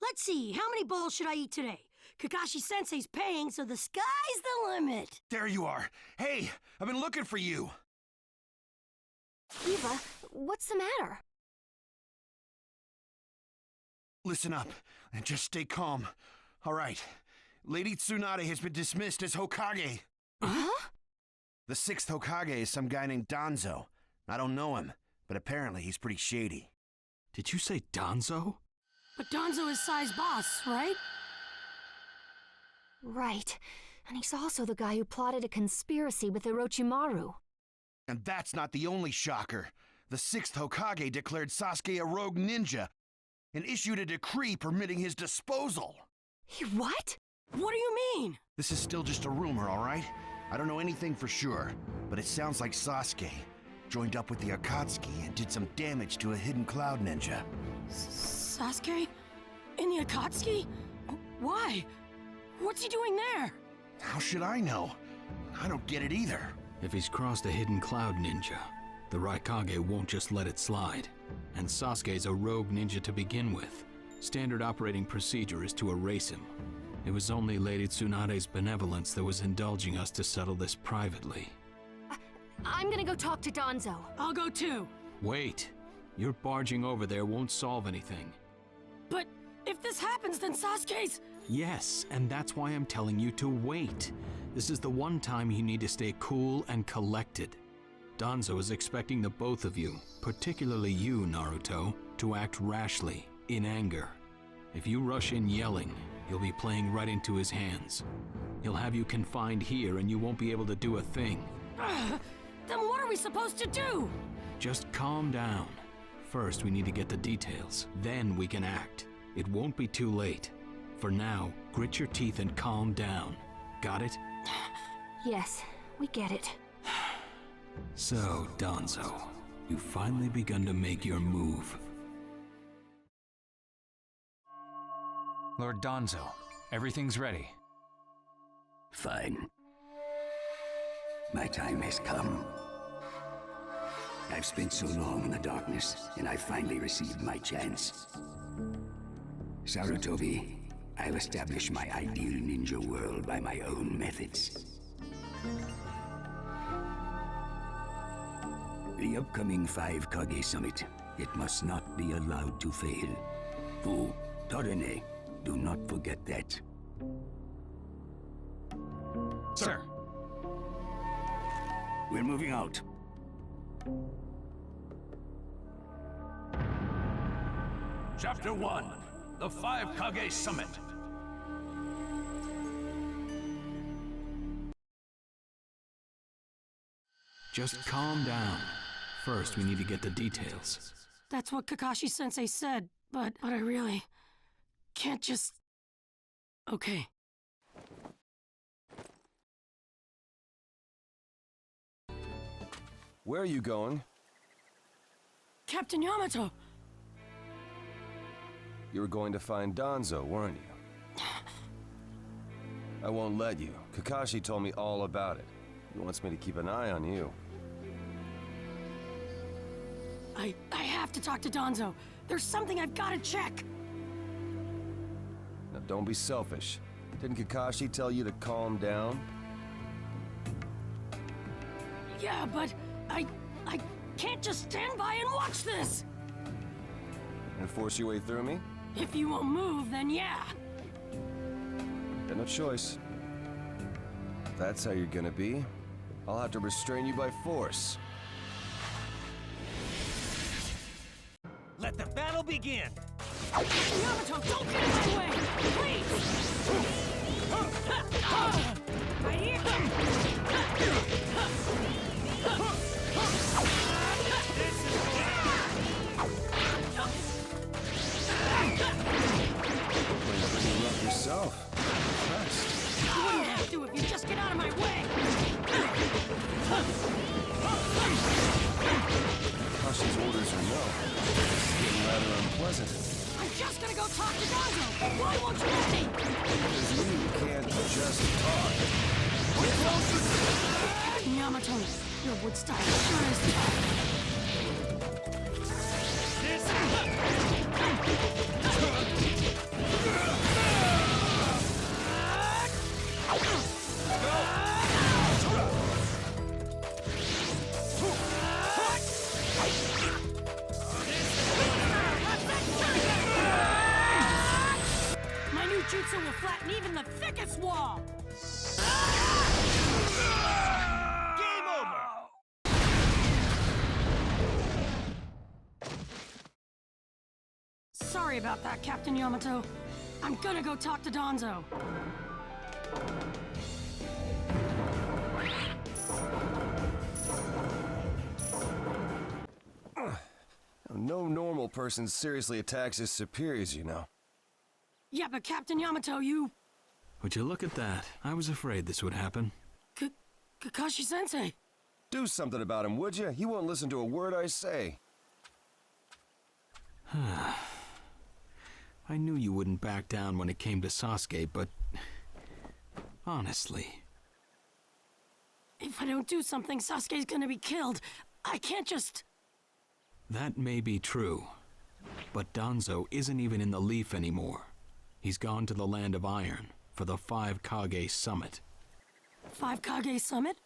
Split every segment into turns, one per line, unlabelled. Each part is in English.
let's see. How many bowls should I eat today? Kakashi-sensei's paying, so the sky's the limit.
There you are. Hey, I've been looking for you.
Eva, what's the matter?
Listen up, and just stay calm. All right. Lady Tsunade has been dismissed as Hokage.
Huh?
The 6th Hokage is some guy named Danzo. I don't know him, but apparently he's pretty shady.
Did you say Danzo?
But Danzo is Sai's boss, right?
Right. And he's also the guy who plotted a conspiracy with Orochimaru.
And that's not the only shocker. The 6th Hokage declared Sasuke a rogue ninja and issued a decree permitting his disposal.
What?
What do you mean?
This is still just a rumor, all right? I don't know anything for sure, but it sounds like Sasuke joined up with the Akatsuki and did some damage to a hidden cloud ninja.
Sasuke? In the Akatsuki? Why? What's he doing there?
How should I know? I don't get it either.
If he's crossed a hidden cloud ninja, the Raikage won't just let it slide. And Sasuke's a rogue ninja to begin with. Standard operating procedure is to erase him. It was only Lady Tsunade's benevolence that was indulging us to settle this privately.
I'm gonna go talk to Danzo.
I'll go too.
Wait. Your barging over there won't solve anything.
But if this happens, then Sasuke's...
Yes, and that's why I'm telling you to wait. This is the one time you need to stay cool and collected. Danzo is expecting the both of you, particularly you, Naruto, to act rashly, in anger. If you rush in yelling, you'll be playing right into his hands. He'll have you confined here and you won't be able to do a thing.
Then what are we supposed to do?
Just calm down. First, we need to get the details. Then we can act. It won't be too late. For now, grit your teeth and calm down. Got it?
Yes, we get it.
So, Danzo, you've finally begun to make your move.
Lord Danzo, everything's ready.
Fine. My time has come. I've spent so long in the darkness, and I finally received my chance. Sarutobi, I'll establish my ideal ninja world by my own methods. The upcoming 5 Kage Summit, it must not be allowed to fail. Fu, Torene, do not forget that.
Sir.
We're moving out.
Chapter 1, the 5 Kage Summit.
Just calm down. First, we need to get the details.
That's what Kakashi-sensei said, but I really can't just... Okay.
Where are you going?
Captain Yamato!
You were going to find Danzo, weren't you? I won't let you. Kakashi told me all about it. He wants me to keep an eye on you.
I have to talk to Danzo. There's something I've got to check.
Now don't be selfish. Didn't Kakashi tell you to calm down?
Yeah, but I can't just stand by and watch this!
And force your way through me?
If you won't move, then yeah.
Got no choice. If that's how you're gonna be, I'll have to restrain you by force.
Let the battle begin!
Yamato, don't get in my way! Please! Right here!
Pretty rough yourself. Impressed.
You wouldn't have to if you just get out of my way!
Kashi's orders are no. It's getting rather unpleasant.
I'm just gonna go talk to Danzo! Why won't you let me?
Because you can't just talk.
Yamato, your wood style sure is tough. flatten even the thickest wall!
Game over!
Sorry about that, Captain Yamato. I'm gonna go talk to Danzo.
No normal person seriously attacks his superiors, you know.
Yeah, but Captain Yamato, you...
Would you look at that? I was afraid this would happen.
Kakashi-sensei.
Do something about him, would you? He won't listen to a word I say.
I knew you wouldn't back down when it came to Sasuke, but... honestly...
If I don't do something, Sasuke's gonna be killed. I can't just...
That may be true, but Danzo isn't even in the Leaf anymore. He's gone to the Land of Iron for the 5 Kage Summit.
5 Kage Summit?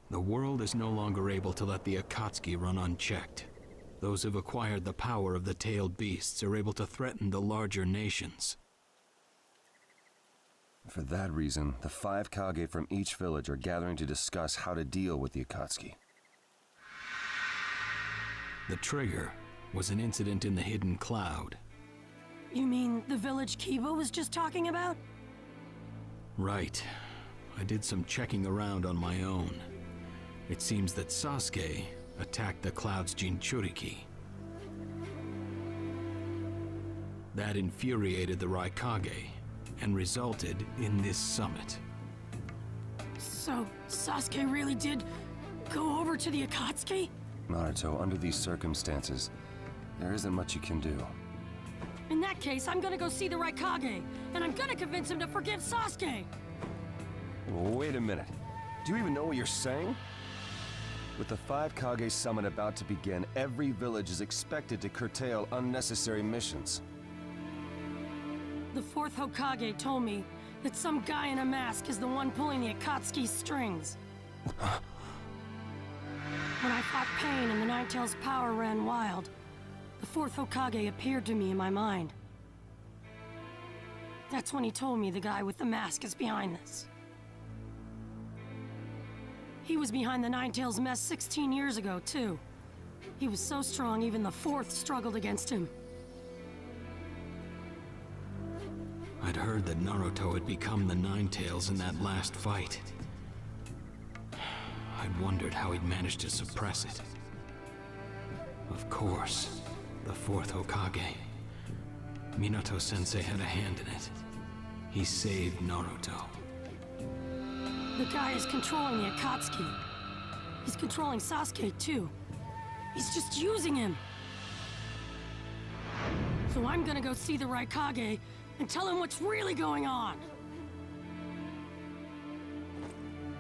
The world is no longer able to let the Akatsuki run unchecked. Those who've acquired the power of the tailed beasts are able to threaten the larger nations.
For that reason, the 5 Kage from each village are gathering to discuss how to deal with the Akatsuki.
The trigger was an incident in the Hidden Cloud.
You mean the village Kiba was just talking about?
Right. I did some checking around on my own. It seems that Sasuke attacked the Cloud's Jinchuriki. That infuriated the Raikage and resulted in this summit.
So, Sasuke really did go over to the Akatsuki?
Naruto, under these circumstances, there isn't much you can do.
In that case, I'm gonna go see the Raikage, and I'm gonna convince him to forgive Sasuke!
Wait a minute. Do you even know what you're saying? With the 5 Kage Summit about to begin, every village is expected to curtail unnecessary missions.
The 4th Hokage told me that some guy in a mask is the one pulling the Akatsuki's strings. When I fought Pain and the Ninetales' power ran wild, the 4th Hokage appeared to me in my mind. That's when he told me the guy with the mask is behind this. He was behind the Ninetales mess 16 years ago, too. He was so strong, even the 4th struggled against him.
I'd heard that Naruto had become the Ninetales in that last fight. I'd wondered how he'd managed to suppress it. Of course, the 4th Hokage. Minato-sensei had a hand in it. He saved Naruto.
The guy is controlling the Akatsuki. He's controlling Sasuke, too. He's just using him. So I'm gonna go see the Raikage and tell him what's really going on.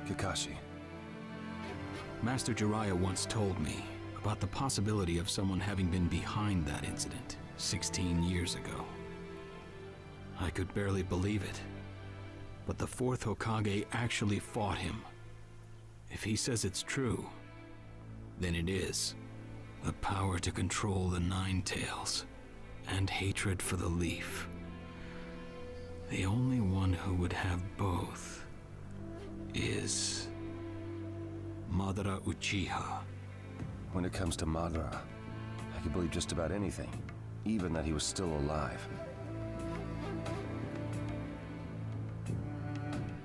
Kakashi.
Master Jiraiya once told me about the possibility of someone having been behind that incident 16 years ago. I could barely believe it. But the 4th Hokage actually fought him. If he says it's true, then it is. The power to control the Ninetales, and hatred for the Leaf. The only one who would have both is Madara Uchiha.
When it comes to Madara, I can believe just about anything, even that he was still alive.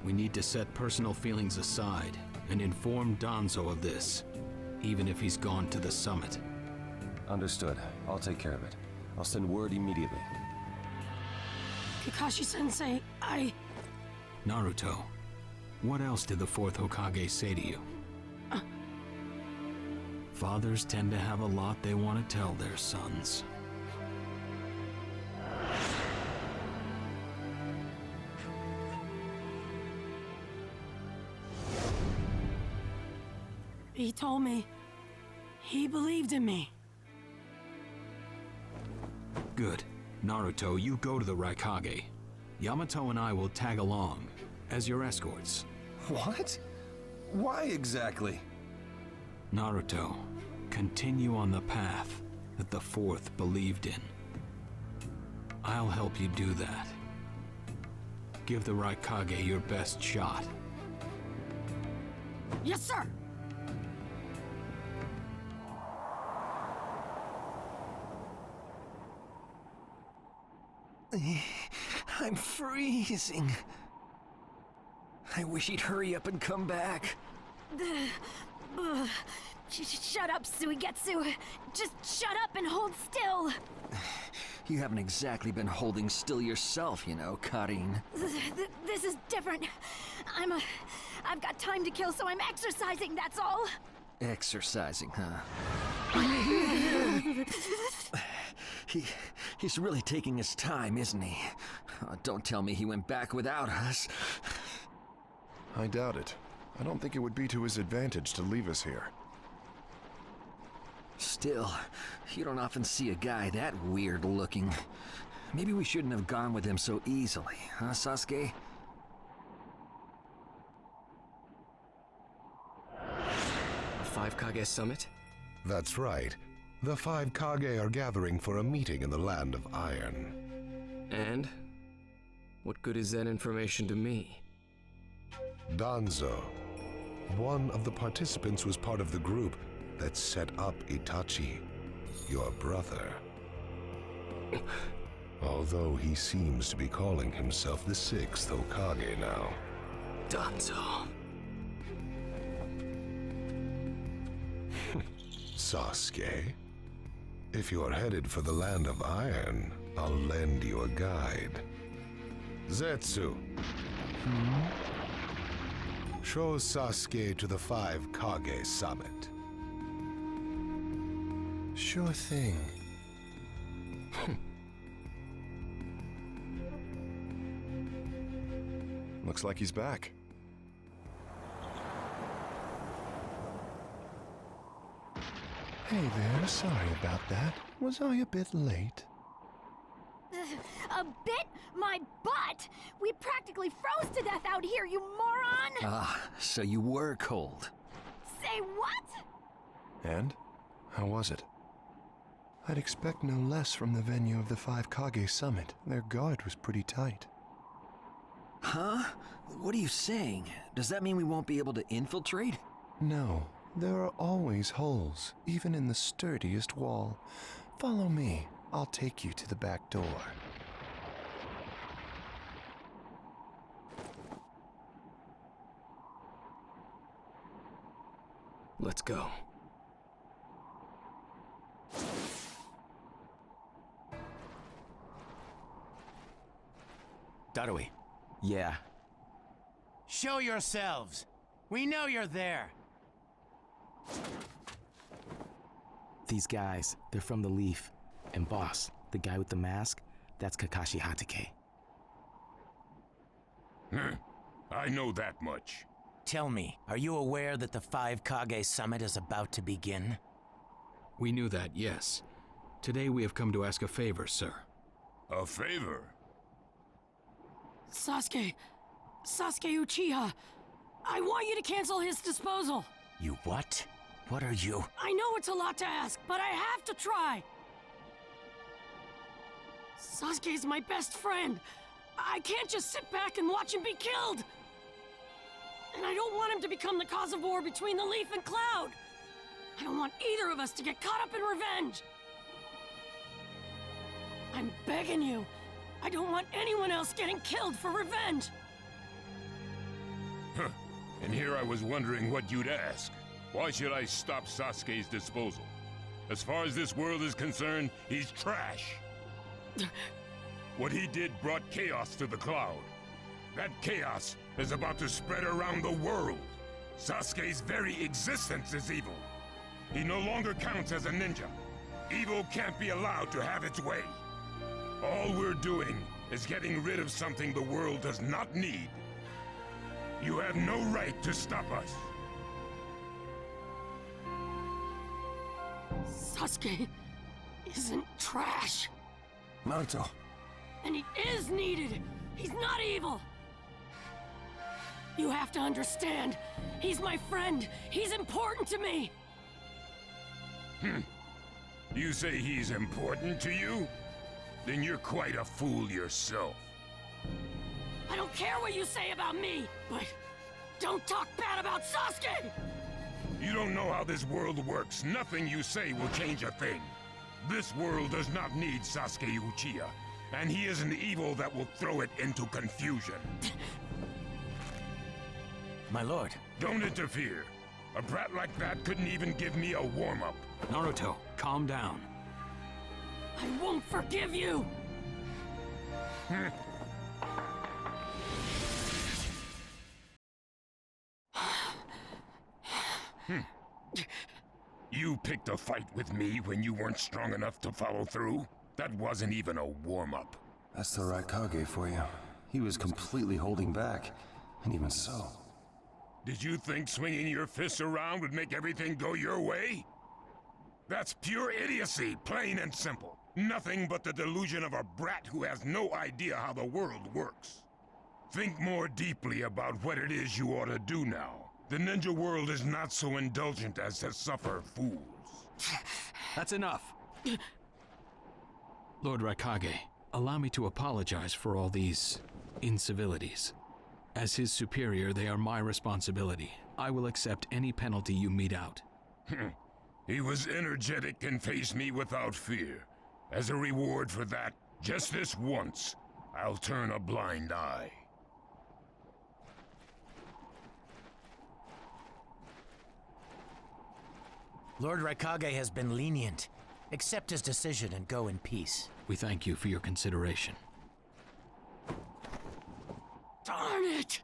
We need to set personal feelings aside and inform Danzo of this, even if he's gone to the summit.
Understood. I'll take care of it. I'll send word immediately.
Kakashi-sensei,
Naruto, what else did the 4th Hokage say to you? Fathers tend to have a lot they want to tell their sons.
He told me he believed in me.
Good. Naruto, you go to the Raikage. Yamato and I will tag along as your escorts.
What? Why exactly?
Naruto, continue on the path that the 4th believed in. I'll help you do that. Give the Raikage your best shot.
Yes, sir!
I'm freezing. I wish he'd hurry up and come back.
Shut up, Suigetsu. Just shut up and hold still.
You haven't exactly been holding still yourself, you know, Karin.
This is different. I've got time to kill, so I'm exercising, that's all.
Exercising, huh? He's really taking his time, isn't he? Oh, don't tell me he went back without us.
I doubt it. I don't think it would be to his advantage to leave us here.
Still, you don't often see a guy that weird looking. Maybe we shouldn't have gone with him so easily, huh, Sasuke?
A 5 Kage summit?
That's right. The 5 Kage are gathering for a meeting in the Land of Iron.
And? What good is that information to me?
Danzo, one of the participants, was part of the group that set up Itachi, your brother. Although he seems to be calling himself the 6th Hokage now.
Danzo.
Sasuke, if you're headed for the Land of Iron, I'll lend you a guide. Zetsu. Show Sasuke to the 5 Kage summit. Sure thing.
Looks like he's back.
Hey there, sorry about that. Was I a bit late?
A bit? My butt! We practically froze to death out here, you moron!
Ah, so you were cold.
Say what?
And? How was it? I'd expect no less from the venue of the 5 Kage summit. Their guard was pretty tight.
Huh? What are you saying? Does that mean we won't be able to infiltrate?
No, there are always holes, even in the sturdiest wall. Follow me. I'll take you to the back door.
Let's go.
Darui.
Yeah.
Show yourselves. We know you're there.
These guys, they're from the Leaf. And boss, the guy with the mask, that's Kakashi Hatake.
I know that much.
Tell me, are you aware that the 5 Kage summit is about to begin?
We knew that, yes. Today we have come to ask a favor, sir.
A favor?
Sasuke Uchiha, I want you to cancel his disposal.
You what? What are you?
I know it's a lot to ask, but I have to try. Sasuke's my best friend. I can't just sit back and watch him be killed. And I don't want him to become the cause of war between the Leaf and Cloud. I don't want either of us to get caught up in revenge. I'm begging you. I don't want anyone else getting killed for revenge.
Huh. And here I was wondering what you'd ask. Why should I stop Sasuke's disposal? As far as this world is concerned, he's trash. What he did brought chaos to the Cloud. That chaos is about to spread around the world. Sasuke's very existence is evil. He no longer counts as a ninja. Evil can't be allowed to have its way. All we're doing is getting rid of something the world does not need. You have no right to stop us.
Sasuke isn't trash.
Naruto.
And he is needed. He's not evil. You have to understand. He's my friend. He's important to me.
You say he's important to you? Then you're quite a fool yourself.
I don't care what you say about me, but don't talk bad about Sasuke!
You don't know how this world works. Nothing you say will change a thing. This world does not need Sasuke Uchiha, and he is an evil that will throw it into confusion.
My lord.
Don't interfere. A brat like that couldn't even give me a warm-up.
Naruto, calm down.
I won't forgive you!
You picked a fight with me when you weren't strong enough to follow through? That wasn't even a warm-up.
That's the Raikage for you. He was completely holding back, and even so.
Did you think swinging your fists around would make everything go your way? That's pure idiocy, plain and simple. Nothing but the delusion of a brat who has no idea how the world works. Think more deeply about what it is you ought to do now. The ninja world is not so indulgent as to suffer fools.
That's enough. Lord Raikage, allow me to apologize for all these incivilities. As his superior, they are my responsibility. I will accept any penalty you mete out.
He was energetic and faced me without fear. As a reward for that, just this once, I'll turn a blind eye.
Lord Raikage has been lenient. Accept his decision and go in peace.
We thank you for your consideration.
Darn it!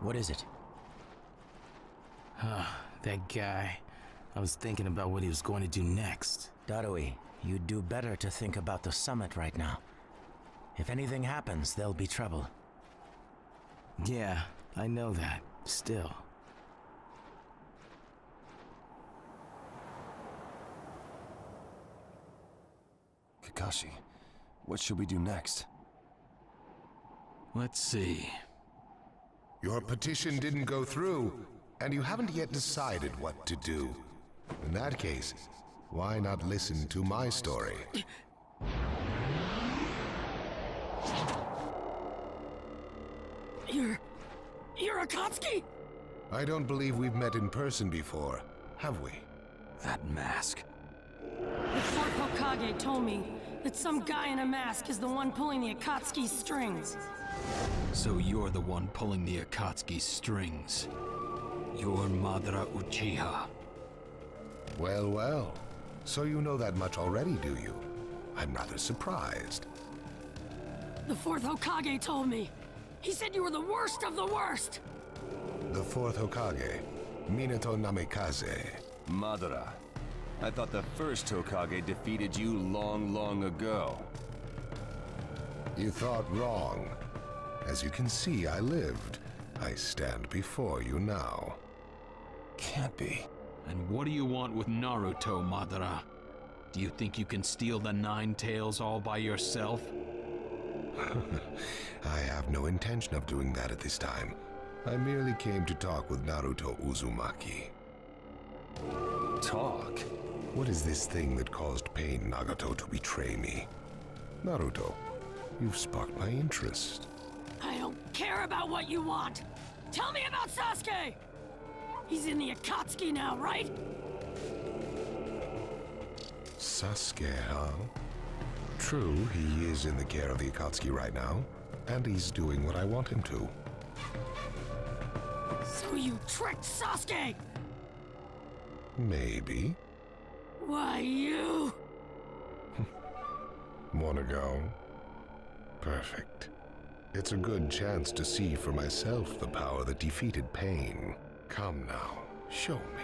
What is it?
That guy. I was thinking about what he was going to do next.
Darui, you'd do better to think about the summit right now. If anything happens, there'll be trouble.
Yeah, I know that. Still.
Kakashi, what should we do next?
Let's see.
Your petition didn't go through, and you haven't yet decided what to do. In that case, why not listen to my story?
You're Akatsuki?
I don't believe we've met in person before, have we?
That mask.
The fourth Hokage told me that some guy in a mask is the one pulling the Akatsuki's strings.
So you're the one pulling the Akatsuki's strings. You're Madara Uchiha.
Well, well. So you know that much already, do you? I'm rather surprised.
The fourth Hokage told me. He said you were the worst of the worst!
The fourth Hokage, Minato Namikaze.
Madara. I thought the first Hokage defeated you long, long ago.
You thought wrong. As you can see, I lived. I stand before you now.
Can't be.
And what do you want with Naruto, Madara? Do you think you can steal the Nine Tails all by yourself?
I have no intention of doing that at this time. I merely came to talk with Naruto Uzumaki.
Talk?
What is this thing that caused Pain Nagato to betray me? Naruto, you've sparked my interest.
I don't care about what you want! Tell me about Sasuke! He's in the Akatsuki now, right?
Sasuke, huh? True, he is in the care of the Akatsuki right now, and he's doing what I want him to.
So you tricked Sasuke!
Maybe.
Why, you...
Wanna go? Perfect. It's a good chance to see for myself the power that defeated Pain. Come now, show me.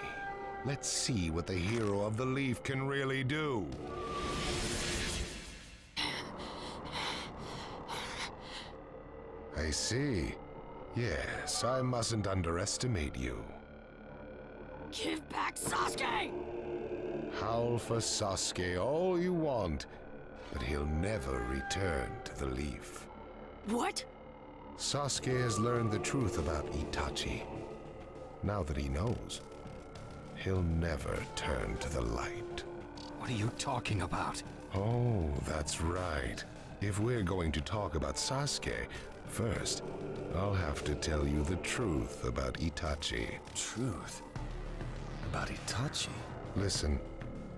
Let's see what the hero of the leaf can really do. I see. Yes, I mustn't underestimate you.
Give back Sasuke!
Howl for Sasuke all you want, but he'll never return to the leaf.
What?
Sasuke has learned the truth about Itachi. Now that he knows, he'll never turn to the light.
What are you talking about?
Oh, that's right. If we're going to talk about Sasuke, first, I'll have to tell you the truth about Itachi.
Truth? About Itachi?
Listen,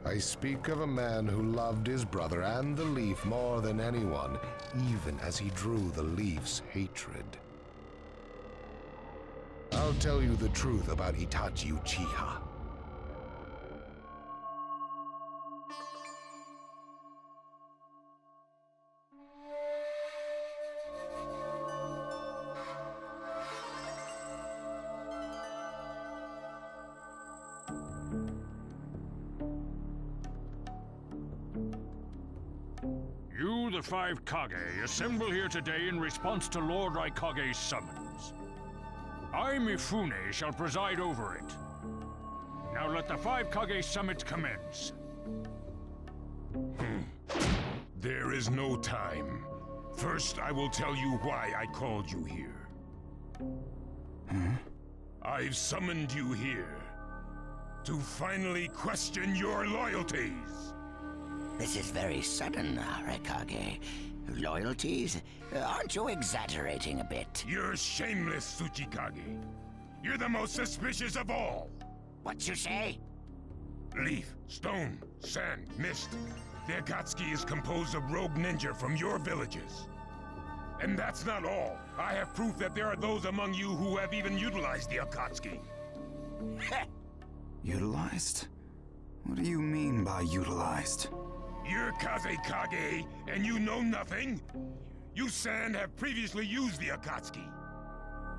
I speak of a man who loved his brother and the leaf more than anyone, even as he drew the leaf's hatred. I'll tell you the truth about Itachi Uchiha.
You, the five Kage, assemble here today in response to Lord Raikage's summons. I, Mifune, shall preside over it. Now let the five Kage summit commence.
There is no time. First, I will tell you why I called you here. I've summoned you here to finally question your loyalties.
This is very sudden, Raikage. Loyalties? Aren't you exaggerating a bit?
You're shameless, Tsuchikage. You're the most suspicious of all.
What you say?
Leaf, stone, sand, mist. The Akatsuki is composed of rogue ninja from your villages. And that's not all. I have proof that there are those among you who have even utilized the Akatsuki.
Utilized? What do you mean by utilized?
You're Kazekage, and you know nothing? You Sand have previously used the Akatsuki.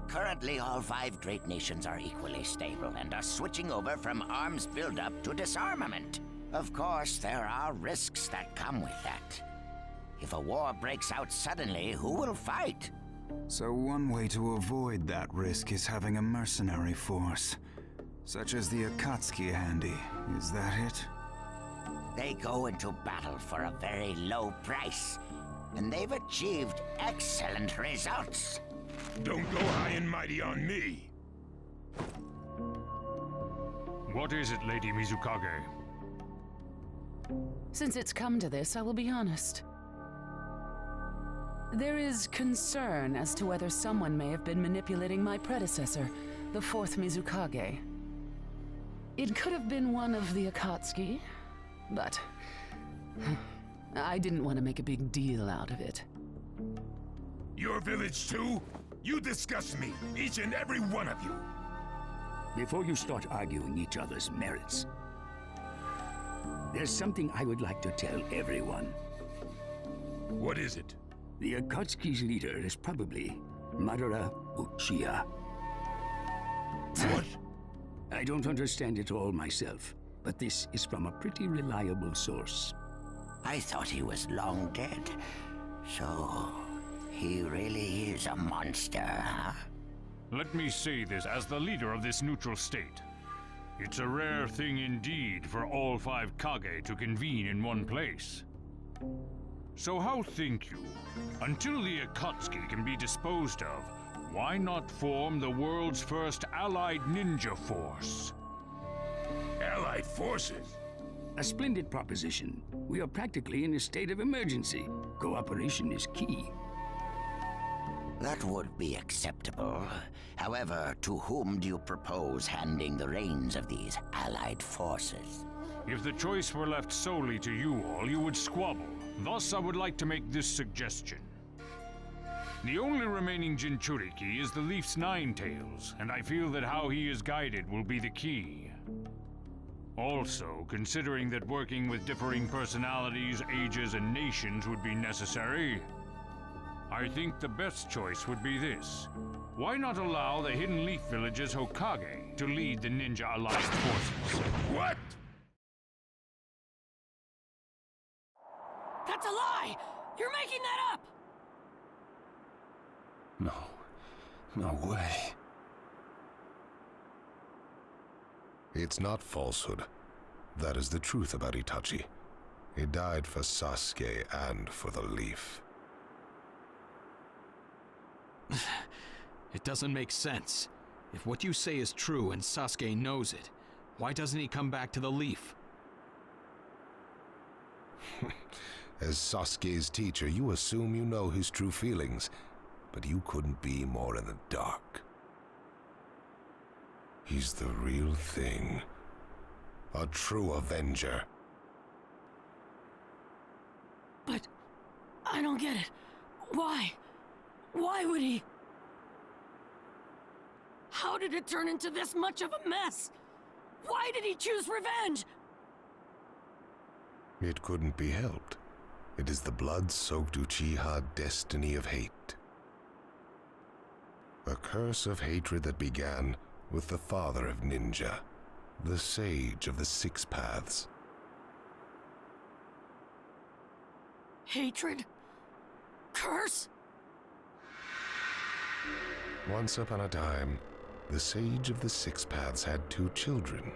Currently, all five great nations are equally stable and are switching over from arms buildup to disarmament. Of course, there are risks that come with that. If a war breaks out suddenly, who will fight?
So one way to avoid that risk is having a mercenary force, such as the Akatsuki handy. Is that it?
They go into battle for a very low price, and they've achieved excellent results.
Don't go high and mighty on me.
What is it, Lady Mizukage?
Since it's come to this, I will be honest. There is concern as to whether someone may have been manipulating my predecessor, the fourth Mizukage. It could have been one of the Akatsuki, but I didn't want to make a big deal out of it.
Your village too? You disgust me, each and every one of you.
Before you start arguing each other's merits, there's something I would like to tell everyone.
What is it?
The Akatsuki's leader is probably Madara Uchiha.
What?
I don't understand it all myself, but this is from a pretty reliable source. I thought he was long dead, so he really is a monster, huh?
Let me say this as the leader of this neutral state. It's a rare thing indeed for all five Kage to convene in one place. So how think you? Until the Akatsuki can be disposed of, why not form the world's first allied ninja force?
Allied forces?
A splendid proposition. We are practically in a state of emergency. Cooperation is key. That would be acceptable. However, to whom do you propose handing the reins of these allied forces?
If the choice were left solely to you all, you would squabble. Thus, I would like to make this suggestion. The only remaining Jinchuriki is the Leaf's Nine Tails, and I feel that how he is guided will be the key. Also, considering that working with differing personalities, ages, and nations would be necessary, I think the best choice would be this. Why not allow the Hidden Leaf Village's Hokage to lead the Ninja Alliance forces?
What?
That's a lie! You're making that up!
No way.
It's not falsehood. That is the truth about Itachi. He died for Sasuke and for the leaf.
It doesn't make sense. If what you say is true and Sasuke knows it, why doesn't he come back to the leaf?
As Sasuke's teacher, you assume you know his true feelings, but you couldn't be more in the dark. He's the real thing. A true avenger.
But I don't get it. Why? Why would he? How did it turn into this much of a mess? Why did he choose revenge?
It couldn't be helped. It is the blood-soaked Uchiha destiny of hate. A curse of hatred that began with the father of ninja, the sage of the Six Paths.
Hatred? Curse?
Once upon a time, the sage of the Six Paths had 2 children.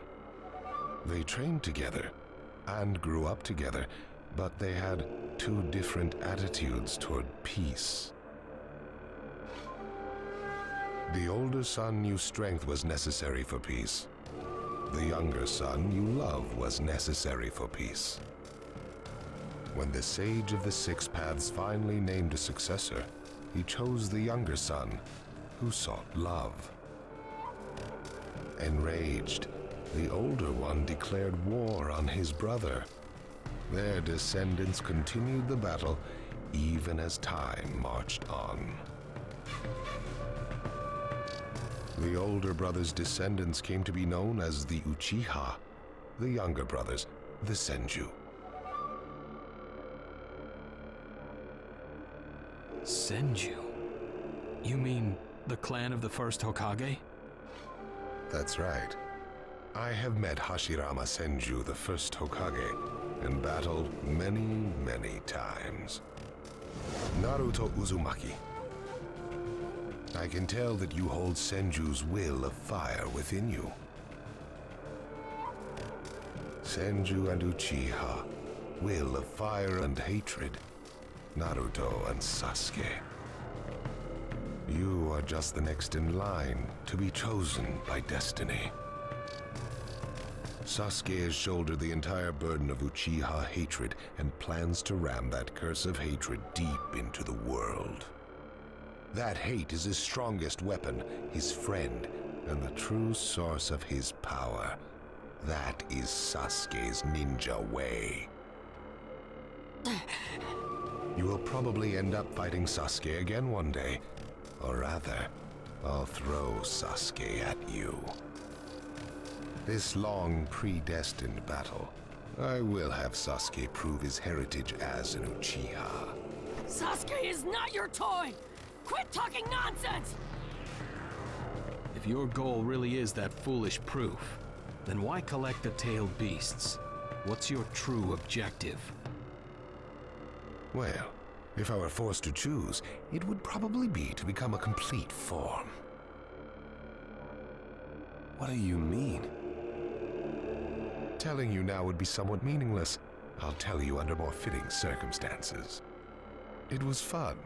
They trained together and grew up together, but they had 2 different attitudes toward peace. The older son knew strength was necessary for peace. The younger son knew love was necessary for peace. When the sage of the Six Paths finally named a successor, he chose the younger son, who sought love. Enraged, the older one declared war on his brother. Their descendants continued the battle even as time marched on. The older brother's descendants came to be known as the Uchiha, the younger brothers, the Senju.
Senju? You mean the clan of the first Hokage?
That's right. I have met Hashirama Senju, the first Hokage, and battled many, many times. Naruto Uzumaki. I can tell that you hold Senju's will of fire within you. Senju and Uchiha, will of fire and hatred. Naruto and Sasuke. You are just the next in line to be chosen by destiny. Sasuke has shouldered the entire burden of Uchiha hatred and plans to ram that curse of hatred deep into the world. That hate is his strongest weapon, his friend, and the true source of his power. That is Sasuke's ninja way. You will probably end up fighting Sasuke again one day. Or rather, I'll throw Sasuke at you. This long, predestined battle, I will have Sasuke prove his heritage as an Uchiha.
Sasuke is not your toy! Quit talking nonsense!
If your goal really is that foolish proof, then why collect the tailed beasts? What's your true objective?
Well, if I were forced to choose, it would probably be to become a complete form.
What do you mean?
Telling you now would be somewhat meaningless. I'll tell you under more fitting circumstances. It was fun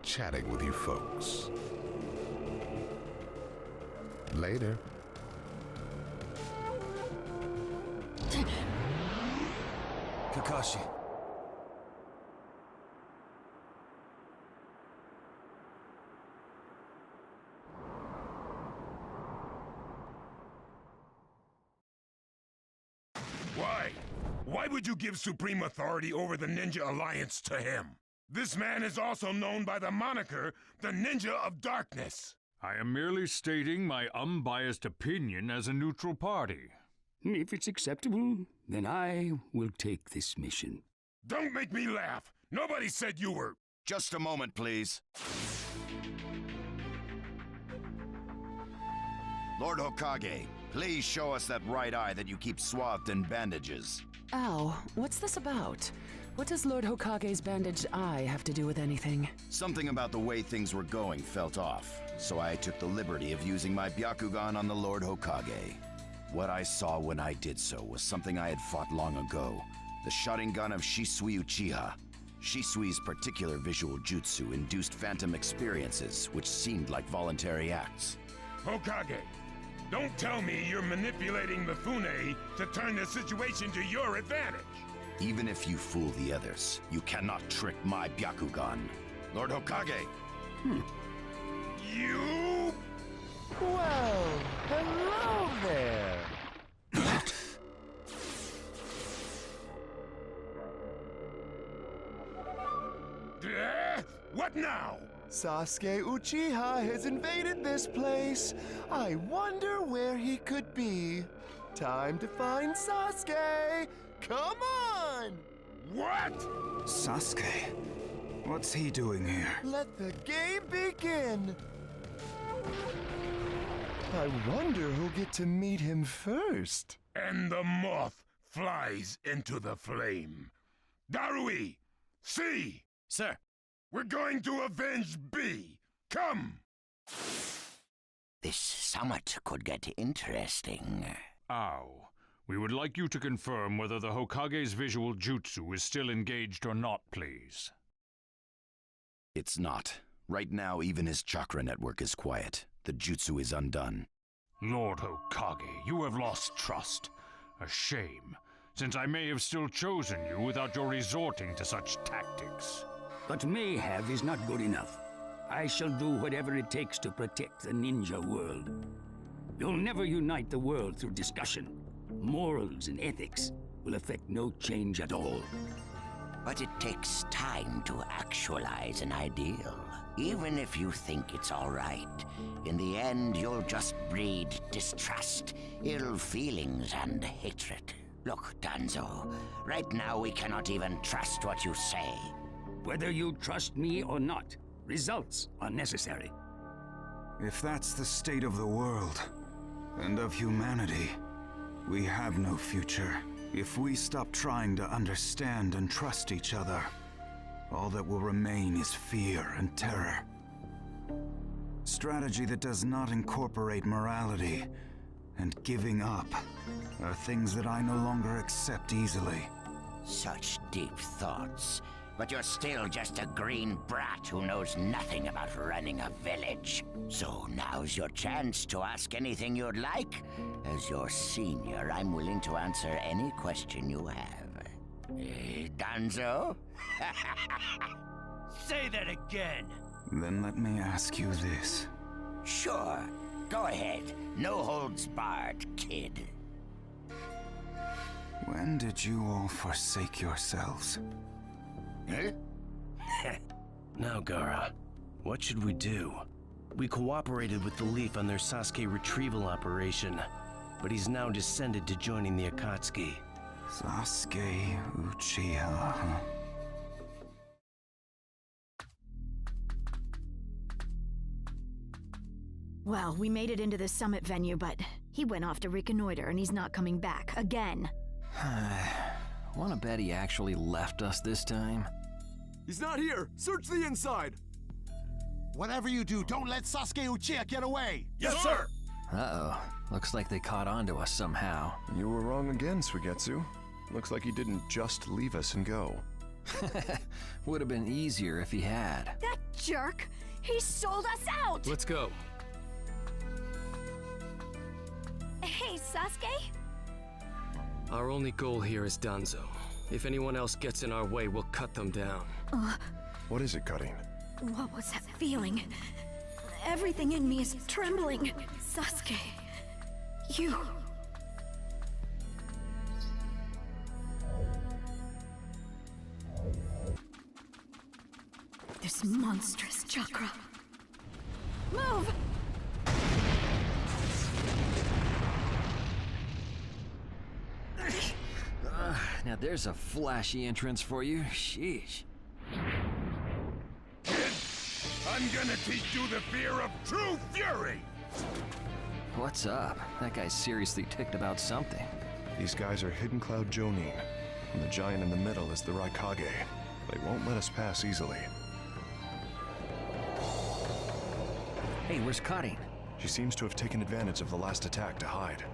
chatting with you folks. Later.
Kakashi.
Why? Why would you give supreme authority over the Ninja Alliance to him? This man is also known by the moniker, the Ninja of Darkness.
I am merely stating my unbiased opinion as a neutral party.
If it's acceptable, then I will take this mission.
Don't make me laugh. Nobody said you were...
Just a moment, please. Lord Hokage, please show us that right eye that you keep swathed in bandages.
Ow, what's this about? What does Lord Hokage's bandaged eye have to do with anything?
Something about the way things were going felt off, so I took the liberty of using my Byakugan on the Lord Hokage. What I saw when I did so was something I had fought long ago, the Sharingan of Shisui Uchiha. Shisui's particular visual jutsu induced phantom experiences, which seemed like voluntary acts.
Hokage, don't tell me you're manipulating Mifune to turn the situation to your advantage.
Even if you fool the others, you cannot trick my Byakugan. Lord Hokage! You...
Well, hello there!
What now?
Sasuke Uchiha has invaded this place. I wonder where he could be. Time to find Sasuke! Come on!
What?
Sasuke? What's he doing here?
Let the game begin! I wonder who'll get to meet him first.
And the moth flies into the flame. Darui! See!
Sir!
We're going to avenge B! Come!
This summit could get interesting.
Ow. We would like you to confirm whether the Hokage's visual jutsu is still engaged or not, please.
It's not. Right now, even his chakra network is quiet. The jutsu is undone.
Lord Hokage, you have lost trust. A shame, since I may have still chosen you without your resorting to such tactics.
But may have is not good enough. I shall do whatever it takes to protect the ninja world. You'll never unite the world through discussion. Morals and ethics will affect no change at all. But it takes time to actualize an ideal. Even if you think it's all right, in the end you'll just breed distrust, ill feelings, and hatred. Look, Danzo, right now we cannot even trust what you say. Whether you trust me or not, results are necessary.
If that's the state of the world, and of humanity, we have no future. If we stop trying to understand and trust each other, all that will remain is fear and terror. Strategy that does not incorporate morality and giving up are things that I no longer accept easily.
Such deep thoughts. But you're still just a green brat who knows nothing about running a village. So now's your chance to ask anything you'd like. As your senior, I'm willing to answer any question you have. Danzo?
Say that again!
Then let me ask you this.
Sure. Go ahead. No holds barred, kid.
When did you all forsake yourselves?
Now, Gaara, what should we do? We cooperated with the Leaf on their Sasuke retrieval operation, but he's now descended to joining the Akatsuki.
Sasuke Uchiha, huh?
Well, we made it into the summit venue, but he went off to reconnoiter and he's not coming back again.
Wanna bet he actually left us this time?
He's not here! Search the inside! Whatever you do, don't let Sasuke Uchiha get away!
Yes, sir!
Uh-oh. Looks like they caught on to us somehow.
You were wrong again, Suigetsu. Looks like he didn't just leave us and go.
Would have been easier if he had.
That jerk! He sold us out!
Let's go.
Hey, Sasuke?
Our only goal here is Danzo. If anyone else gets in our way, we'll cut them down.
What is it, Cutting?
What was that feeling? Everything in me is trembling. Sasuke, you... This monstrous chakra. Move!
Now there's a flashy entrance for you. Sheesh.
Kid, I'm gonna teach you the fear of true fury!
What's up? That guy's seriously ticked about something.
These guys are Hidden Cloud Jonin, and the giant in the middle is the Raikage. They won't let us pass easily.
Hey, where's Cutting?
She seems to have taken advantage of the last attack to hide.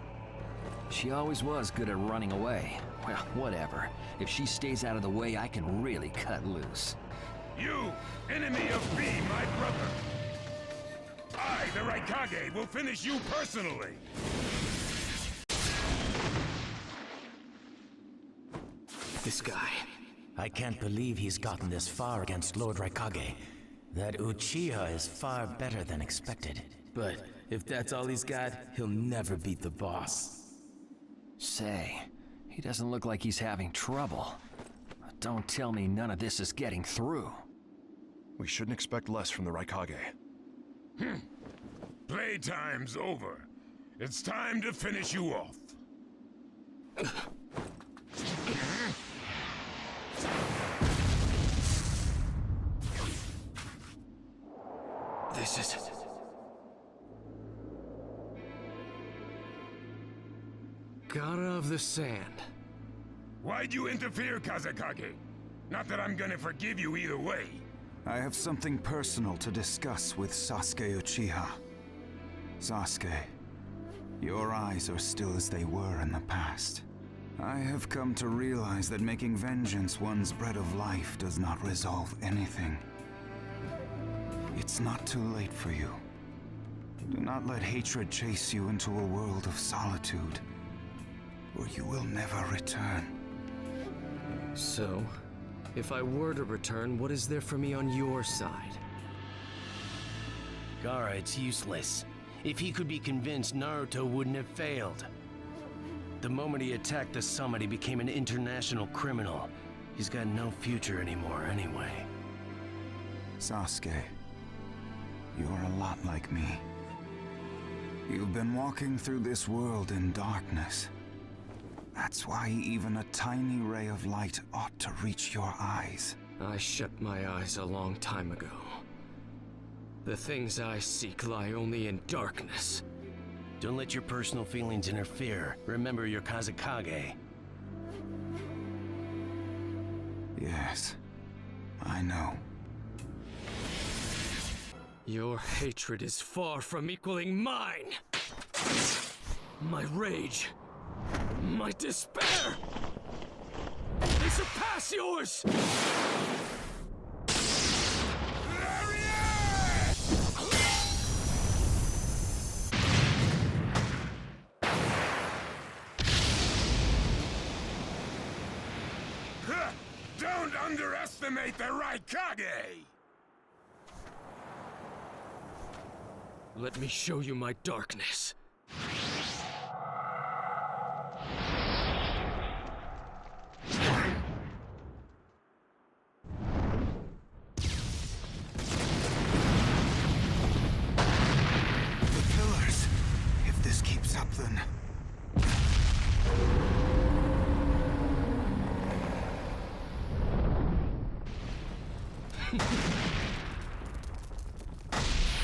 She always was good at running away. Well, whatever. If she stays out of the way, I can really cut loose.
You, enemy of B, my brother! I, the Raikage, will finish you personally!
this guy.
I can't believe he's gotten this far against Lord Raikage. That Uchiha is far better than expected.
But if that's all he's got, he'll never beat the boss.
Say, he doesn't look like he's having trouble. Don't tell me none of this is getting through.
We shouldn't expect less from the Raikage.
Playtime's over. It's time to finish you off.
This is... Gara of the Sand.
Why'd you interfere, Kazekage? Not that I'm gonna forgive you either way.
I have something personal to discuss with Sasuke Uchiha. Sasuke, your eyes are still as they were in the past. I have come to realize that making vengeance one's bread of life does not resolve anything. It's not too late for you. Do not let hatred chase you into a world of solitude, or you will never return.
So, if I were to return, what is there for me on your side?
Gaara, it's useless. If he could be convinced, Naruto wouldn't have failed. The moment he attacked the summit, he became an international criminal. He's got no future anymore, anyway.
Sasuke, you're a lot like me. You've been walking through this world in darkness. That's why even a tiny ray of light ought to reach your eyes.
I shut my eyes a long time ago. The things I seek lie only in darkness.
Don't let your personal feelings interfere. Remember, you're Kazekage.
Yes, I know.
Your hatred is far from equaling mine. My rage, my despair, they surpass yours!
Don't underestimate the Raikage!
Let me show you my darkness.
The pillars. If this keeps up, then...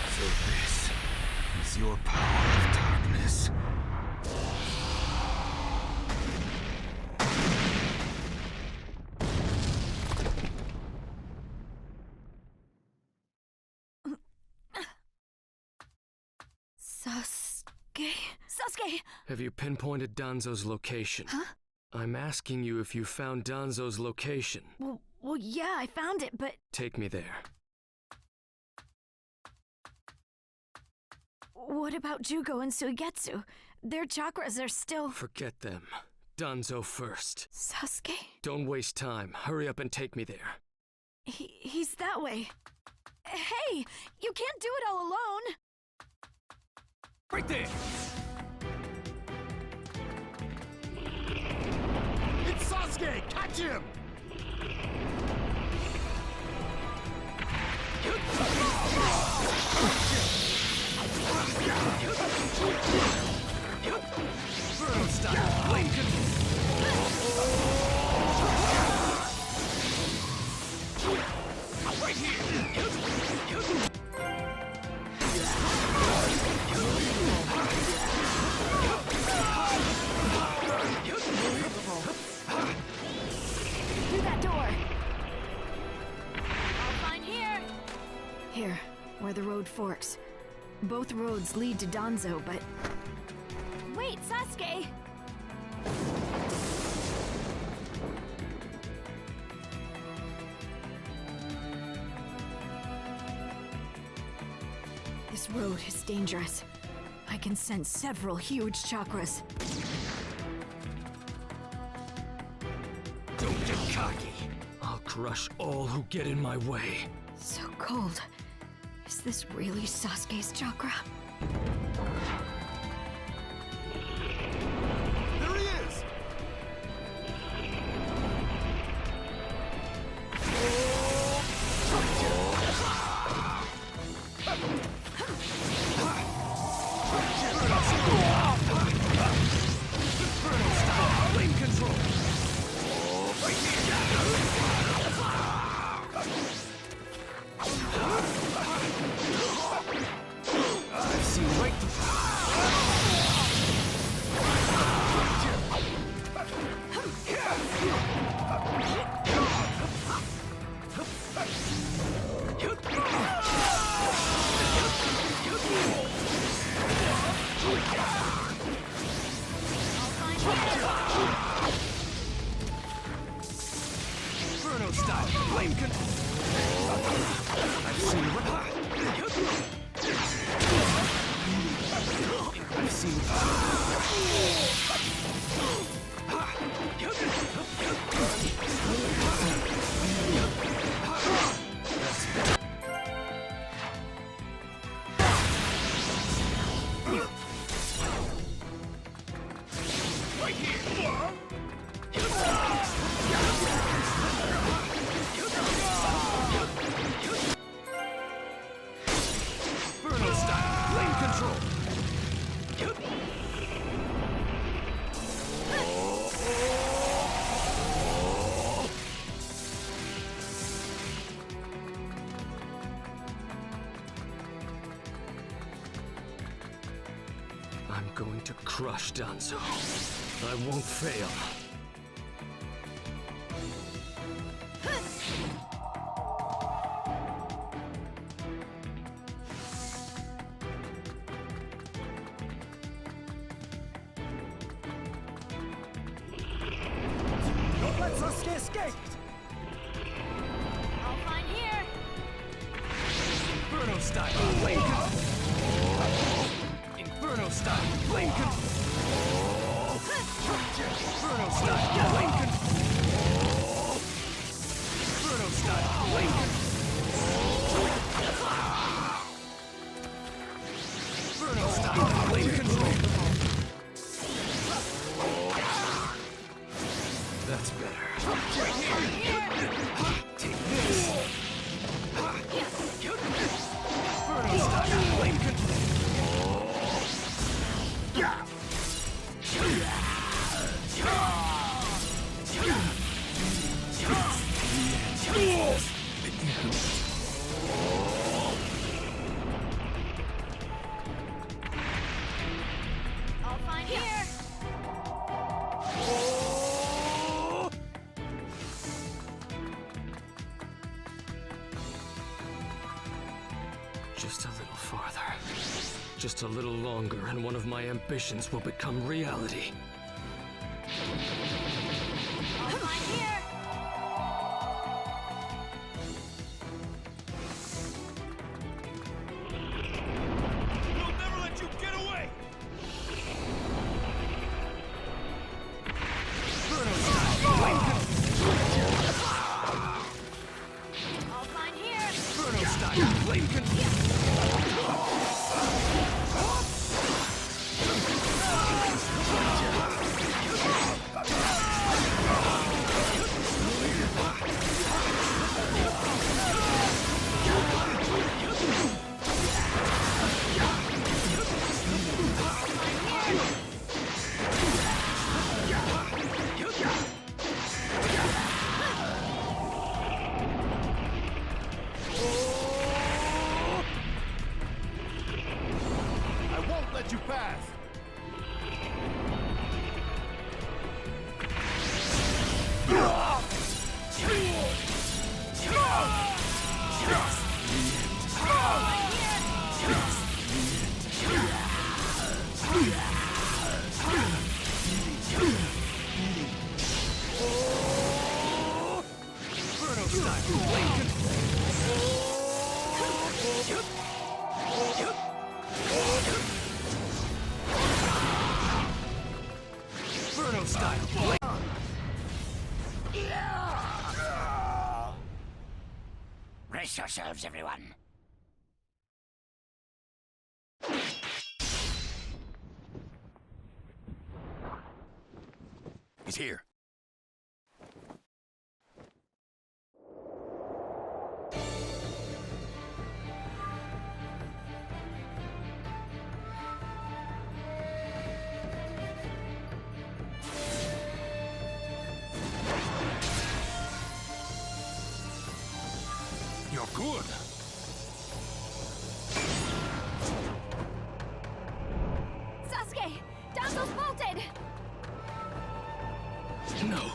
So this is your power of darkness.
Sasuke? Sasuke!
Have you pinpointed Danzo's location?
Huh?
I'm asking you if you found Danzo's location.
Well, yeah, I found it, but...
Take me there.
What about Jugo and Suigetsu? Their chakras are still...
Forget them. Danzo first.
Sasuke?
Don't waste time. Hurry up and take me there.
He's that way. Hey! You can't do it all alone!
Right there!
It's Sasuke! Catch him!
Burn style! Lincoln! Right here!
Through that door! I'll find here! Here, where the road forks. Both roads lead to Danzo, but... Wait, Sasuke! This road is dangerous. I can sense several huge chakras.
Don't get
crush all who get in my way.
So cold. Is this really Sasuke's chakra?
There he is!
Flame control! I've seen right Inferno style flame control! I've seen I've seen right here! Inferno style flame control! I'm going to crush Danzo. I won't fail.
Don't let Sasuke escape!
I'll find here.
Inferno style flame control. Inferno style flame control. Inferno style flame control. Inferno style flame control. Inferno style flame control. That's better. Take this. Inferno style flame control.
I'll find here.
Just a little farther. Just a little longer, and one of my ambitions will become reality.
I'll find here.
We'll never let you get away!
I'll find here.
Inferno style flame control.
I won't let you pass!
Inferno style flame control.
Brace yourselves, everyone.
He's here.
You're good.
Sasuke! Danzo's bolted!
No.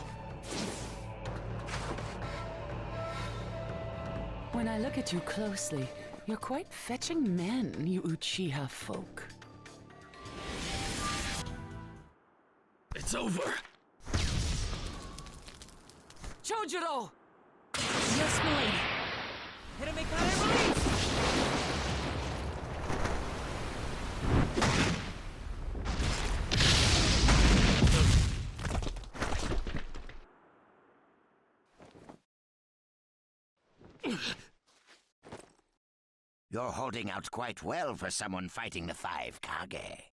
When I look at you closely, you're quite fetching men, you Uchiha folk.
It's over.
Chojuro!
Yes, milady. Hiromikare release!
You're holding out quite well for someone fighting the 5 Kage.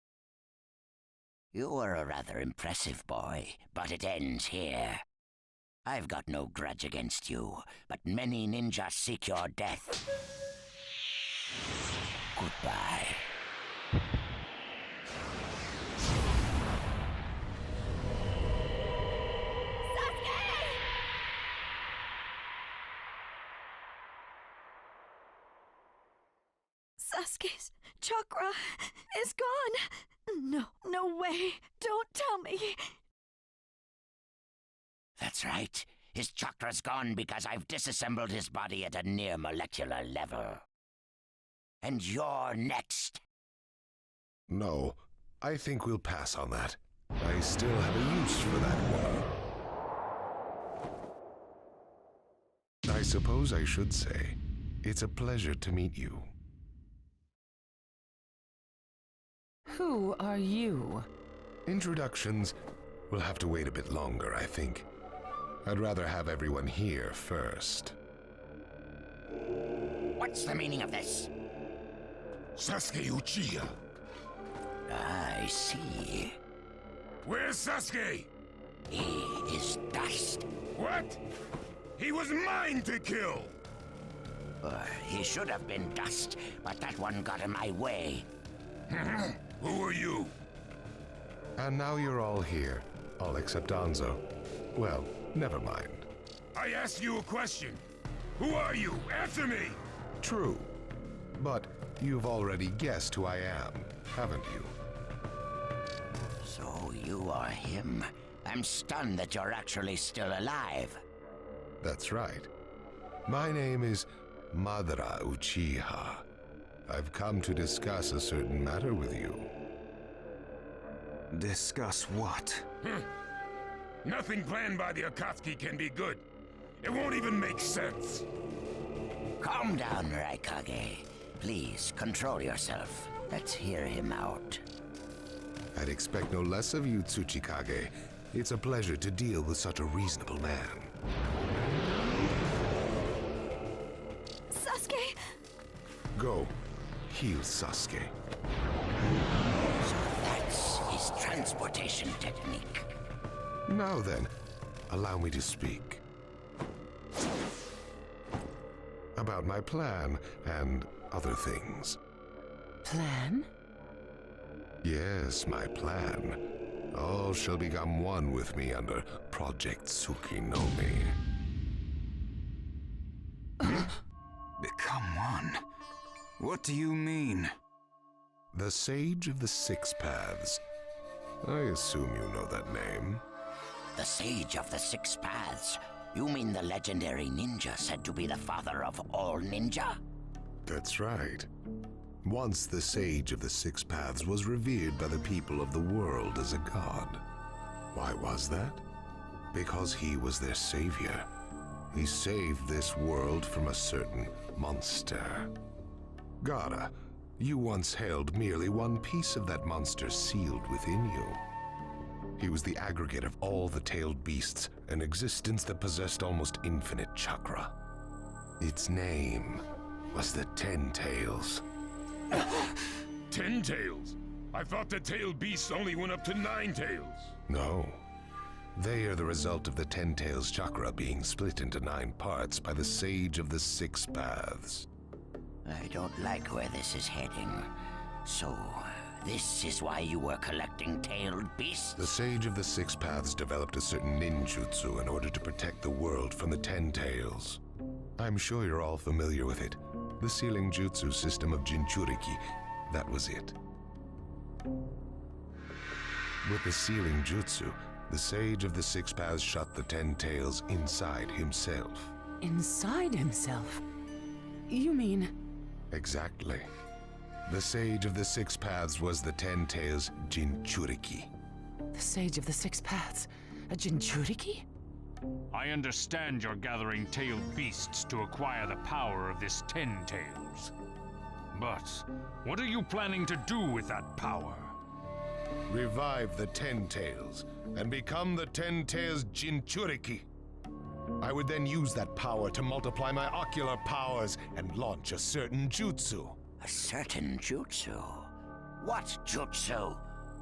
You were a rather impressive boy, but it ends here. I've got no grudge against you, but many ninjas seek your death. Goodbye.
Sasuke's chakra is gone. No, no way. Don't tell me.
That's right. His chakra's gone because I've disassembled his body at a near molecular level. And you're next.
No, I think we'll pass on that. I still have a use for that one. I suppose I should say, it's a pleasure to meet you.
Who are you?
Introductions will have to wait a bit longer, I think. I'd rather have everyone here first.
What's the meaning of this?
Sasuke Uchiha.
I see.
Where's Sasuke?
He is dust.
What? He was mine to kill!
He should have been dust, but that one got in my way.
Who are you?
And now you're all here, all except Danzo. Well, never mind.
I asked you a question. Who are you? Answer me!
True. But you've already guessed who I am, haven't you?
So you are him. I'm stunned that you're actually still alive.
That's right. My name is Madara Uchiha. I've come to discuss a certain matter with you.
Discuss what?
Nothing planned by the Akatsuki can be good. It won't even make sense.
Calm down, Raikage. Please, control yourself. Let's hear him out.
I'd expect no less of you, Tsuchikage. It's a pleasure to deal with such a reasonable man.
Sasuke!
Go. Heal Sasuke.
So that's his transportation technique.
Now then, allow me to speak. About my plan and other things.
Plan?
Yes, my plan. All shall become one with me under Project Tsukinome.
Become one? What do you mean?
The Sage of the Six Paths. I assume you know that name.
The Sage of the Six Paths? You mean the legendary ninja said to be the father of all ninja?
That's right. Once the Sage of the Six Paths was revered by the people of the world as a god. Why was that? Because he was their savior. He saved this world from a certain monster. Gaara, you once held merely one piece of that monster sealed within you. He was the aggregate of all the tailed beasts, an existence that possessed almost infinite chakra. Its name was the Ten Tails.
10 tails? I thought the tailed beasts only went up to 9 tails.
No. They are the result of the Ten Tails chakra being split into 9 parts by the Sage of the Six Paths.
I don't like where this is heading. So, this is why you were collecting tailed beasts?
The Sage of the Six Paths developed a certain ninjutsu in order to protect the world from the Ten Tails. I'm sure you're all familiar with it. The sealing jutsu system of Jinchuriki. That was it. With the sealing jutsu, the Sage of the Six Paths shut the Ten Tails inside himself.
Inside himself? You mean...
Exactly. The Sage of the Six Paths was the Ten Tails Jinchuriki.
The Sage of the Six Paths? A Jinchuriki?
I understand you're gathering tailed beasts to acquire the power of this Ten Tails. But what are you planning to do with that power?
Revive the Ten Tails and become the Ten Tails Jinchuriki. I would then use that power to multiply my ocular powers and launch a certain jutsu.
A certain jutsu? What jutsu?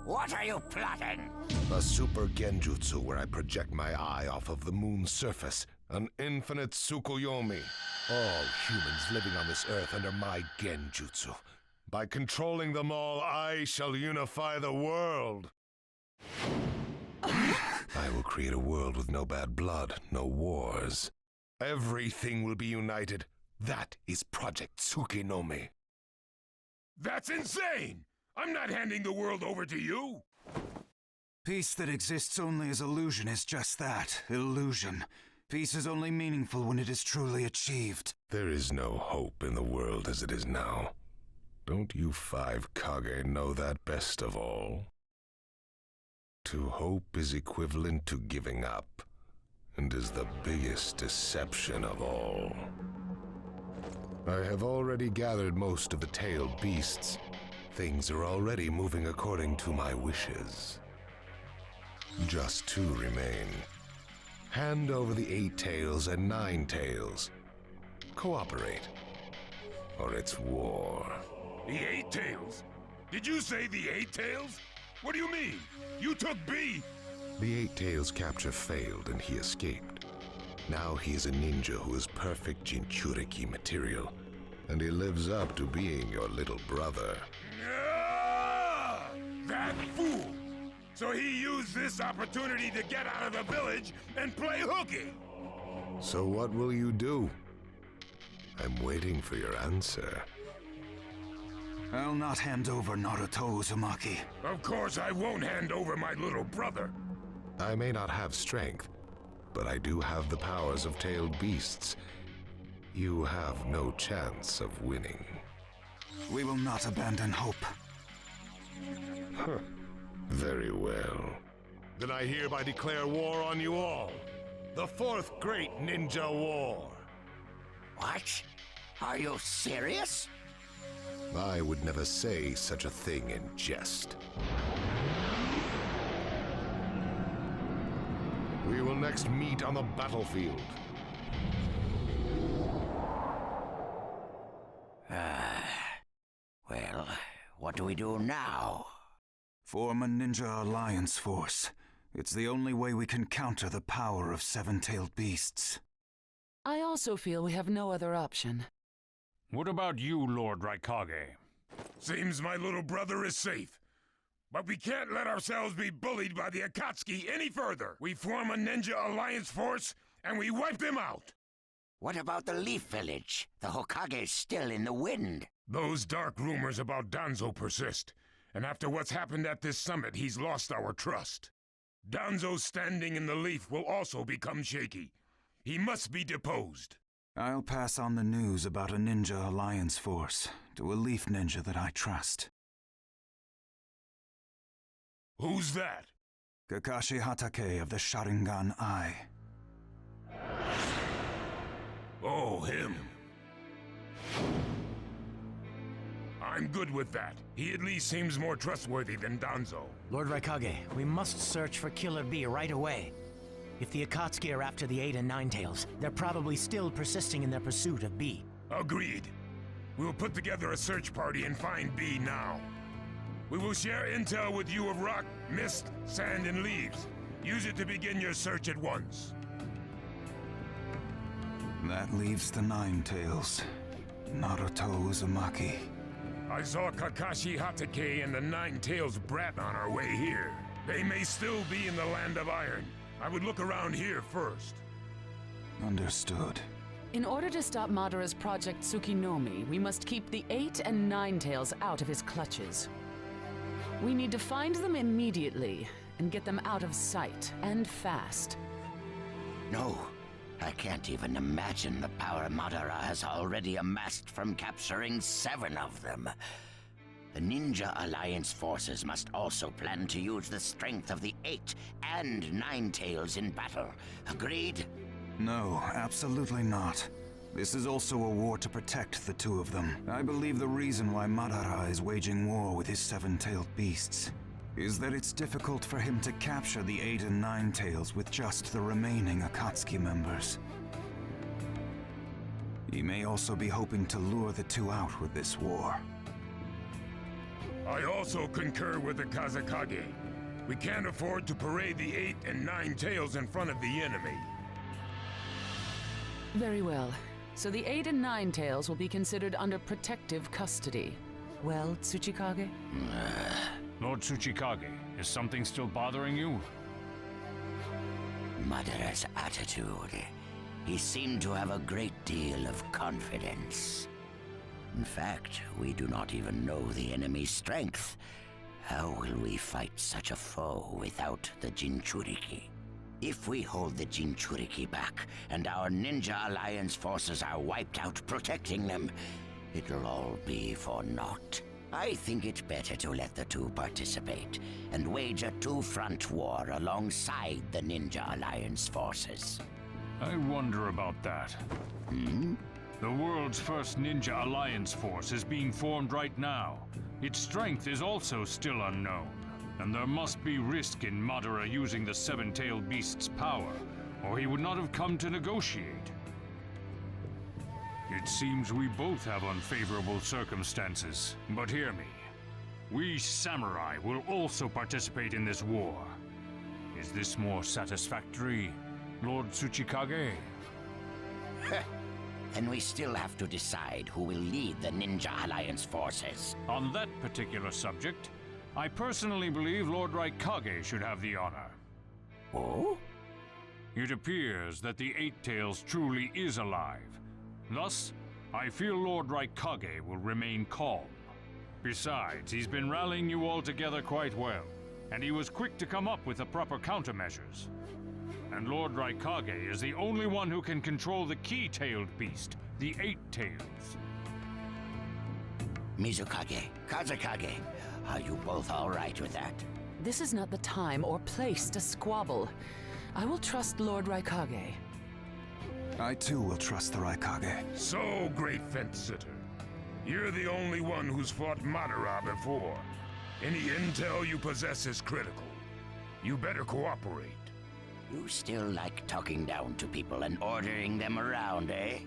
What are you plotting?
A super genjutsu where I project my eye off of the moon's surface. An infinite Tsukuyomi. All humans living on this earth under my genjutsu. By controlling them all, I shall unify the world. I will create a world with no bad blood, no wars. Everything will be united. That is Project Tsukinome.
That's insane! I'm not handing the world over to you!
Peace that exists only as illusion is just that, illusion. Peace is only meaningful when it is truly achieved.
There is no hope in the world as it is now. Don't you 5 Kage know that best of all? To hope is equivalent to giving up, and is the biggest deception of all. I have already gathered most of the tailed beasts. Things are already moving according to my wishes. Just 2 remain. Hand over the 8 tails and 9 tails. Cooperate, or it's war.
The 8 tails? Did you say the 8 tails? What do you mean? You took B!
The 8 tails capture failed and he escaped. Now he is a ninja who is perfect Jinchuriki material, and he lives up to being your little brother.
Ah! That fool! So he used this opportunity to get out of the village and play hooky!
So what will you do? I'm waiting for your answer.
I'll not hand over Naruto Uzumaki.
Of course I won't hand over my little brother.
I may not have strength, but I do have the powers of tailed beasts. You have no chance of winning.
We will not abandon hope.
Huh. Very well. Then I hereby declare war on you all. The 4th Great Ninja War.
What? Are you serious?
I would never say such a thing in jest. We will next meet on the battlefield.
Well, what do we do now?
Form a ninja alliance force. It's the only way we can counter the power of 7-tailed beasts.
I also feel we have no other option.
What about you, Lord Raikage?
Seems my little brother is safe. But we can't let ourselves be bullied by the Akatsuki any further. We form a ninja alliance force, and we wipe them out.
What about the Leaf Village? The Hokage's still in the wind.
Those dark rumors about Danzo persist. And after what's happened at this summit, he's lost our trust. Danzo's standing in the Leaf will also become shaky. He must be deposed.
I'll pass on the news about a ninja alliance force to a Leaf ninja that I trust.
Who's that?
Kakashi Hatake of the Sharingan Eye.
Oh, him. I'm good with that. He at least seems more trustworthy than Danzo.
Lord Raikage, we must search for Killer Bee right away. If the Akatsuki are after the 8 and 9 tails, they're probably still persisting in their pursuit of B.
Agreed. We'll put together a search party and find B now. We will share intel with you of rock, mist, sand, and leaves. Use it to begin your search at once.
That leaves the Nine Tails. Naruto Uzumaki.
I saw Kakashi Hatake and the Nine Tails brat on our way here. They may still be in the Land of Iron. I would look around here first.
Understood.
In order to stop Madara's Project Tsukinomi, we must keep the 8 and 9 tails out of his clutches. We need to find them immediately and get them out of sight, and fast.
No, I can't even imagine the power Madara has already amassed from capturing 7 of them. The Ninja Alliance forces must also plan to use the strength of the 8 and 9 tails in battle. Agreed?
No, absolutely not. This is also a war to protect the 2 of them. I believe the reason why Madara is waging war with his 7-tailed beasts is that it's difficult for him to capture the 8 and 9 tails with just the remaining Akatsuki members. He may also be hoping to lure the 2 out with this war.
I also concur with the Kazekage. We can't afford to parade the 8 and 9 tails in front of the enemy.
Very well. So the 8 and 9 tails will be considered under protective custody. Well, Tsuchikage?
Lord Tsuchikage, is something still bothering you?
Madara's attitude. He seemed to have a great deal of confidence. In fact, we do not even know the enemy's strength. How will we fight such a foe without the Jinchuriki? If we hold the Jinchuriki back, and our Ninja Alliance forces are wiped out protecting them, it'll all be for naught. I think it better to let the 2 participate, and wage a 2-front war alongside the Ninja Alliance forces.
I wonder about that. The world's first Ninja Alliance force is being formed right now. Its strength is also still unknown, and there must be risk in Madara using the 7-tailed beast's power, or he would not have come to negotiate. It seems we both have unfavorable circumstances, but hear me. We samurai will also participate in this war. Is this more satisfactory, Lord Tsuchikage?
Then we still have to decide who will lead the Ninja Alliance forces.
On that particular subject, I personally believe Lord Raikage should have the honor.
Oh?
It appears that the 8 Tails truly is alive. Thus, I feel Lord Raikage will remain calm. Besides, he's been rallying you all together quite well, and he was quick to come up with the proper countermeasures. And Lord Raikage is the only one who can control the key-tailed beast, the 8 Tails.
Mizukage, Kazekage, are you both all right with that?
This is not the time or place to squabble. I will trust Lord Raikage.
I too will trust the Raikage.
So, great fence-sitter. You're the only one who's fought Madara before. Any intel you possess is critical. You better cooperate.
You still like talking down to people and ordering them around, eh?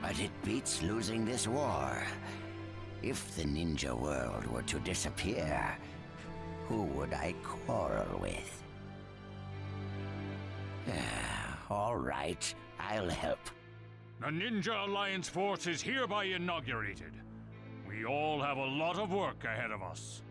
But it beats losing this war. If the ninja world were to disappear, who would I quarrel with? All right, I'll help.
The Ninja Alliance force is hereby inaugurated. We all have a lot of work ahead of us.